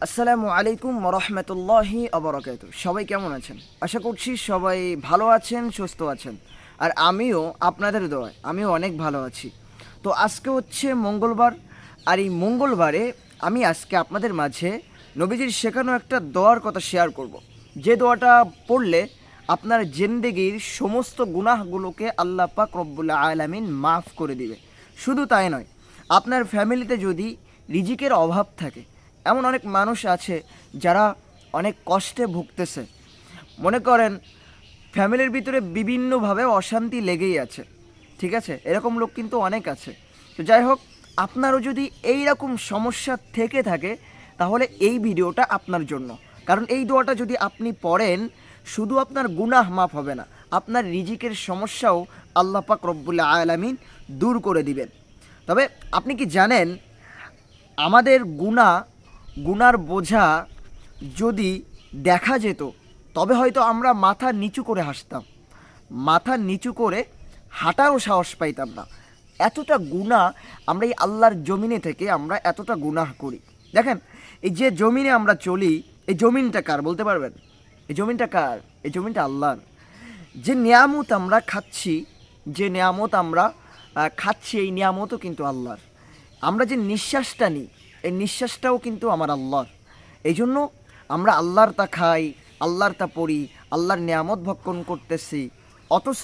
আসসালামু আলাইকুম রহমতুল্লাহি আবরাকাতু। সবাই কেমন আছেন? আশা করছি সবাই ভালো আছেন, সুস্থ আছেন। আর আমিও আপনাদের দোয়ায় আমিও অনেক ভালো আছি। তো আজকে হচ্ছে মঙ্গলবার, আর এই মঙ্গলবারে আমি আজকে আপনাদের মাঝে নবীজির শেখানো একটা দোয়ার কথা শেয়ার করব। যে দোয়াটা পড়লে আপনার জিন্দেগির সমস্ত গুনাহগুলোকে আল্লাহ পাক রব্বুল আলামিন মাফ করে দিবে। শুধু তাই নয়, আপনার ফ্যামিলিতে যদি রিজিকের অভাব থাকে, এমন অনেক মানুষ আছে যারা অনেক কষ্টে ভুগতেছে, মনে করেন ফ্যামিলির ভিতরে বিভিন্নভাবে অশান্তি লেগেই আছে, ঠিক আছে, এরকম লোক কিন্তু অনেক আছে। তো যাই হোক, আপনারও যদি এই রকম সমস্যা থেকে থাকে তাহলে এই ভিডিওটা আপনার জন্য। কারণ এই দোয়াটা যদি আপনি পড়েন, শুধু আপনার গুনাহ মাফ হবে না, আপনার রিজিকের সমস্যাও আল্লাহ পাক রব্বুল আলামিন দূর করে দিবেন। তবে আপনি কি জানেন, আমাদের গুনার বোঝা যদি দেখা যেত তবে হয়তো আমরা মাথা নিচু করে হাসতাম, মাথা নিচু করে হাঁটারও সাহস পাইতাম না। এতটা গুনাহ আমরা এই আল্লাহর জমিনে থেকে আমরা এতটা গুনাহ করি। দেখেন, এই যে জমিনে আমরা চলি, এই জমিনটা কার বলতে পারবেন? এই জমিনটা কার? এই জমিনটা আল্লাহর। যে নিয়ামত আমরা খাচ্ছি, যে নিয়ামত আমরা খাচ্ছি, এই নিয়ামতও কিন্তু আল্লাহর। আমরা যে নিঃশ্বাসটা নিই, এই নিঃশ্বাসটাও কিন্তু আমার আল্লাহর। এই জন্য আমরা আল্লাহর তা খাই, আল্লাহর তা পড়ি, আল্লাহর নিয়ামত ভক্ষণ করতেছি, অথচ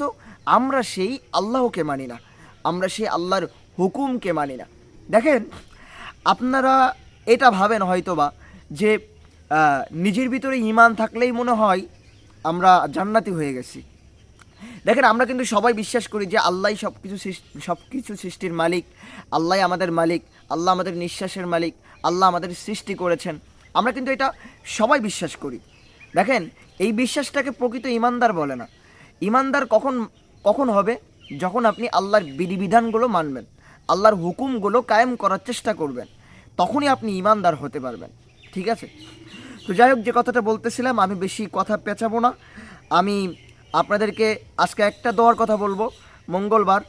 আমরা সেই আল্লাহকে মানি না, আমরা সেই আল্লাহর হুকুমকে মানি না। দেখেন, আপনারা এটা ভাবেন হয়তোবা যে নিজের ভিতরে ঈমান থাকলেই মনে হয় আমরা জান্নাতি হয়ে গেছি। দেখেন, আমরা কিন্তু সবাই বিশ্বাস করি যে আল্লাহই সব কিছু সৃষ্টির মালিক, আল্লাহই আমাদের মালিক, আল্লাহ আমাদের নিঃশ্বাসের মালিক, আল্লাহ আমাদের সৃষ্টি করেছেন। আমরা কিন্তু এটা সবাই বিশ্বাস করি। দেখেন, এই বিশ্বাসটাকে প্রকৃত ইমানদার বলে না। ইমানদার কখন কখন হবে? যখন আপনি আল্লাহর বিধিবিধানগুলো মানবেন, আল্লাহর হুকুমগুলো কায়েম করার চেষ্টা করবেন, তখনই আপনি ইমানদার হতে পারবেন। ঠিক আছে? তো যাই হোক, যে কথাটা বলতেছিলাম, আমি বেশি কথা পেঁচাবো না। আমি আপনাদেরকে আজকে একটা দোয়ার কথা বলবো। মঙ্গলবার,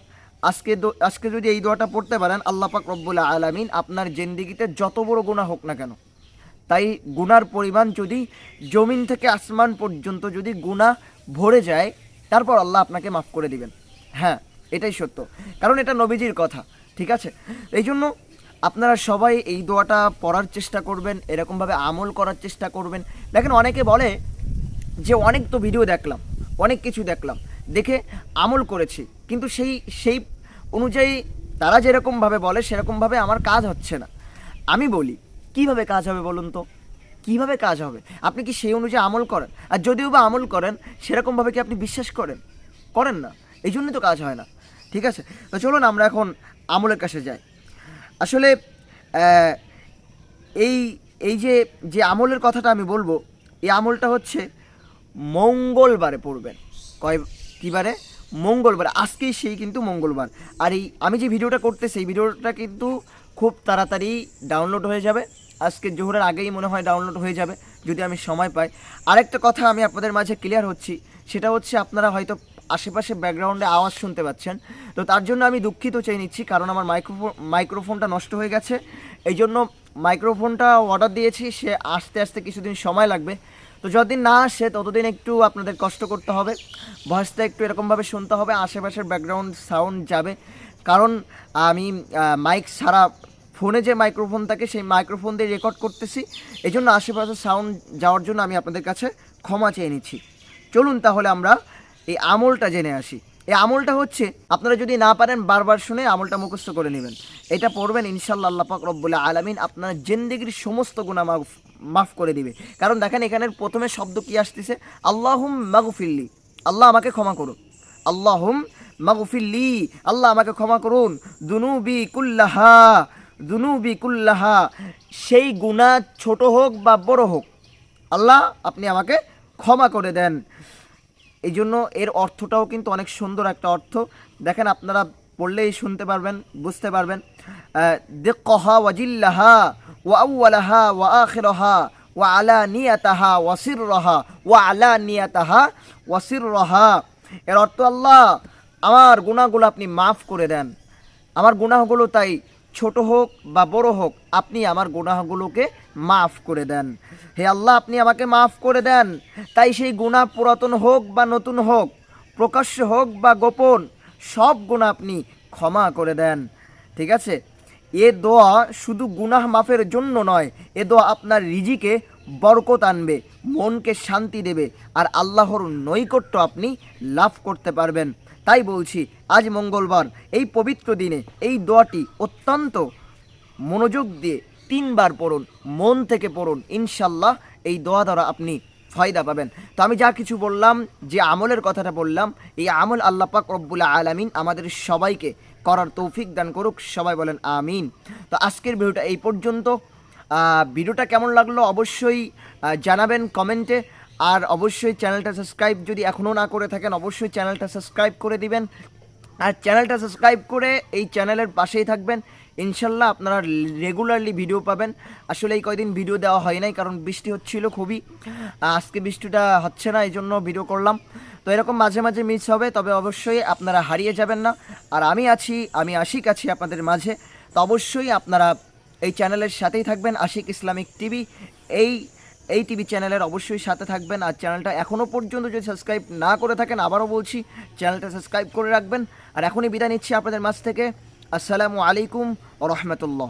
আজকে যদি এই দোয়াটা পড়তে পারেন, আল্লাহ পাক রব্বুল আলামিন আপনার জিন্দেগিতে যত বড় গুনাহ হোক না কেন, তাই গুনার পরিমাণ যদি জমিন থেকে আসমান পর্যন্ত যদি গুনাহ ভরে যায়, তারপর আল্লাহ আপনাকে মাফ করে দিবেন। হ্যাঁ, এটাই সত্য, কারণ এটা নবীজির কথা। ঠিক আছে? এই জন্য আপনারা সবাই এই দোয়াটা পড়ার চেষ্টা করবেন, এরকমভাবে আমল করার চেষ্টা করবেন। দেখেন, অনেকে বলে যে অনেক তো ভিডিও দেখলাম, অনেক কিছু দেখলাম, দেখে আমল করেছি, কিন্তু সেই অনুযায়ী তারা যেরকমভাবে বলে সেরকমভাবে আমার কাজ হচ্ছে না। আমি বলি, কিভাবে কাজ হবে বলুন তো? কিভাবে কাজ হবে? আপনি কি সেই অনুযায়ী আমল করেন? আর যদিও বা আমল করেন, সেরকমভাবে কি আপনি বিশ্বাস করেন? করেন না। এই জন্যই তো কাজ হয় না। ঠিক আছে? তো চলুন আমরা এখন আমলের কাছে যাই। আসলে এই এই যে যে আমলের কথাটা আমি বলবো, এই আমলটা হচ্ছে মঙ্গলবারে পড়বেন। কী বারে? মঙ্গলবার। আজকেই সেই কিন্তু মঙ্গলবার। আর এই আমি যে ভিডিওটা করতেছি, এই ভিডিওটা কিন্তু খুব তাড়াতাড়ি ডাউনলোড হয়ে যাবে। আজকে জোহরের আগেই মনে হয় ডাউনলোড হয়ে যাবে, যদি আমি সময় পাই। আরেকটা কথা আমি আপনাদের মাঝে ক্লিয়ার হচ্ছি, সেটা হচ্ছে আপনারা হয়তো আশেপাশে ব্যাকগ্রাউন্ডে আওয়াজ শুনতে পাচ্ছেন। তো তার জন্য আমি দুঃখিত চেয়ে নিচ্ছি, কারণ আমার মাইক্রোফোনটা নষ্ট হয়ে গেছে। এই জন্য মাইক্রোফোনটা অর্ডার দিয়েছি, সে আসতে আসতে কিছুদিন সময় লাগবে। তো যতদিন না আসে ততদিন একটু আপনাদের কষ্ট করতে হবে, ভয়েসটা একটু এরকমভাবে শুনতে হবে, আশেপাশের ব্যাকগ্রাউন্ড সাউন্ড যাবে। কারণ আমি মাইক ছাড়া ফোনে যে মাইক্রোফোন থাকে সেই মাইক্রোফোন দিয়ে রেকর্ড করতেছি, এই জন্য আশেপাশে সাউন্ড যাওয়ার জন্য আমি আপনাদের কাছে ক্ষমা চেয়ে নিচ্ছি। চলুন তাহলে আমরা এই আমলটা জেনে আসি। এই আমলটা হচ্ছে, আপনারা যদি না পারেন বারবার শুনে আমলটা মুখস্থ করে নেবেন। এটা পড়বেন, ইনশাআল্লাহ আল্লাহ পাক রব্বুল আলামিন আপনার জিন্দেগির সমস্ত গুনাহ মাফ করে দিবে। কারণ দেখেন, এখানের প্রথমে শব্দ কি আসতেছে? আল্লাহুম মাগফিরলি, আল্লাহ আমাকে ক্ষমা করুন। আল্লাহুম মাগফিরলি, আল্লাহ আমাকে ক্ষমা করুন। দুনুবি কুল্লাহা, দুনুবি কুল্লাহা, সেই গুনাহ ছোট হোক বা বড় হোক, আল্লাহ আপনি আমাকে ক্ষমা করে দেন। এই জন্য এর অর্থটাও কিন্তু অনেক সুন্দর একটা অর্থ। দেখেন, আপনারা পড়লেই শুনতে পারবেন, বুঝতে পারবেন। দিক্কাহা ওয়াজিল্লাহা ওয়া আউওয়ালাহা ওয়া আখিরাহা ওয়া আলানিয়াতাহা ওয়া সিররাহা ওয়া আলানিয়াতাহা ওয়া সিররাহা। এর অর্থ, আল্লাহ আমার গুনাহগুলো আপনি মাফ করে দেন। আমার গুনাহগুলো তাই ছোট হোক বা বড় হোক, আপনি আমার গুনাহগুলোকে মাফ করে দেন। হে আল্লাহ, আপনি আমাকে মাফ করে দেন। তাই সেই গুনাহ পুরাতন হোক বা নতুন হোক, প্রকাশ্য হোক বা গোপন, সব গুনাহ আপনি ক্ষমা করে দেন। ঠিক আছে, এ দোয়া শুধু গুনাহ মাফের জন্য নয়, এ দোয়া আপনার রিজিকে বরকত আনবে, মনকে শান্তি দেবে, আর আল্লাহর নৈকট্য আপনি লাভ করতে পারবেন। তাই বলছি, আজ মঙ্গলবার এই পবিত্র দিনে এই দোয়াটি অত্যন্ত মনোযোগ দিয়ে 3বার পড়ুন, মন থেকে পড়ুন। ইনশাল্লাহ এই দোয়া দ্বারা আপনি ফায়দা পাবেন। তো আমি যা কিছু বললাম, যে আমলের কথাটা বললাম, এই আমল আল্লাহ পাক রব্বুল আলামিন আমাদের সবাইকে করার তৌফিক দান করুক। সবাই বলেন আমিন। তো আজকের ভিডিওটা এই পর্যন্ত। ভিডিওটা কেমন লাগলো অবশ্যই জানাবেন কমেন্টে। আর অবশ্যই চ্যানেলটা সাবস্ক্রাইব যদি এখনও না করে থাকেন, অবশ্যই চ্যানেলটা সাবস্ক্রাইব করে দিবেন। আর চ্যানেলটা সাবস্ক্রাইব করে এই চ্যানেলের পাশেই থাকবেন। ইনশাল্লাহ আপনারা রেগুলারলি ভিডিও পাবেন। আসলে এই কয়দিন ভিডিও দেওয়া হয় নাই, কারণ বৃষ্টি হচ্ছিল খুবই। আজকে বৃষ্টিটা হচ্ছে না, এই জন্য ভিডিও করলাম। তো এরকম মাঝে মাঝে মিস হবে, তবে অবশ্যই আপনারা হারিয়ে যাবেন না। আর আমি আছি, আমি আশিক আছি আপনাদের মাঝে। তো অবশ্যই আপনারা এই চ্যানেলের সাথেই থাকবেন, আশিক ইসলামিক টিভি। এই এই টিভি চ্যানেলের অবশ্যই সাথে থাকবেন। আর চ্যানেলটা এখনও পর্যন্ত যদি সাবস্ক্রাইব না করে থাকেন, আবারও বলছি, চ্যানেলটা সাবস্ক্রাইব করে রাখবেন। আর এখনই বিদায় নিচ্ছি আপনাদের মাঝ থেকে। আসসালামু আলাইকুম ওয়া রাহমাতুল্লাহ।